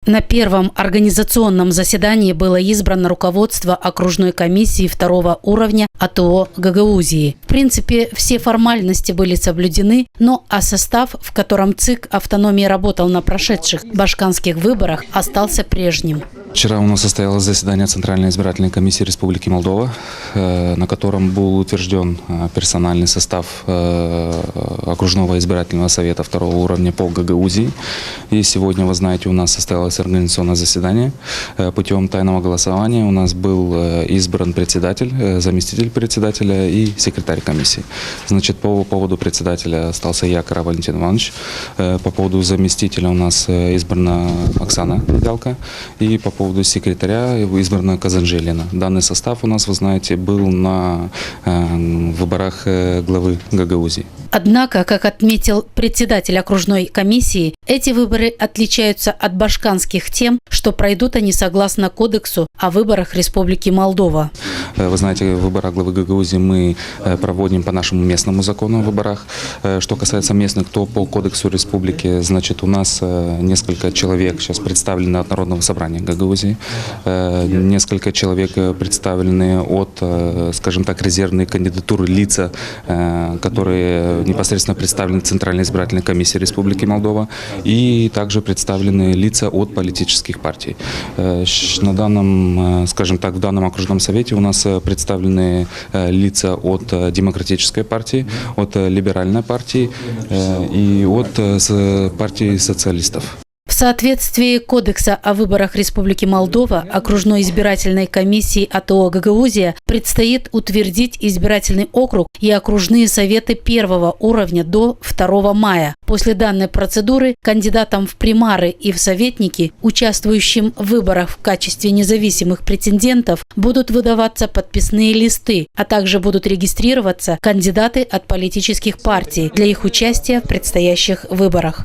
На первом организационном заседании было избрано руководство окружной комиссии второго уровня АТО Гагаузии. В принципе, все формальности были соблюдены, но состав, в котором ЦИК автономии работал на прошедших башканских выборах, остался прежним. Вчера у нас состоялось заседание Центральной избирательной комиссии Республики Молдова, на котором был утвержден персональный состав окружного избирательного совета второго уровня по Гагаузии. И сегодня, вы знаете, у нас состоялось организационное заседание. Путем тайного голосования у нас был избран председатель, заместитель председателя и секретарь комиссии. Значит, по поводу председателя остался Якора Валентин Иванович. По поводу заместителя у нас избрана Оксана Видалко. И по поводу секретаря избрана Казанжелина. Данный состав у нас, вы знаете, был на выборах главы Гагаузии. Однако, как отметил председатель окружной комиссии, эти выборы отличаются от башканских тем, что пройдут они согласно Кодексу о выборах Республики Молдова. Вы знаете, выборы главы Гагаузии мы проводим по нашему местному закону о выборах. Что касается местных, то по Кодексу Республики, значит, у нас несколько человек сейчас представлены от Народного собрания Гагаузии, несколько человек представлены от, скажем так, резервной кандидатуры лица, которые непосредственно представлены Центральной избирательной комиссии Республики Молдова, и также представлены лица от политических партий. На данном, скажем так, в данном окружном совете у нас представлены лица от Демократической партии, от Либеральной партии и от партии социалистов. В соответствии Кодекса о выборах Республики Молдова окружной избирательной комиссии АТО Гагаузия предстоит утвердить избирательный округ и окружные советы первого уровня до 2 мая. После данной процедуры кандидатам в примары и в советники, участвующим в выборах в качестве независимых претендентов, будут выдаваться подписные листы, а также будут регистрироваться кандидаты от политических партий для их участия в предстоящих выборах.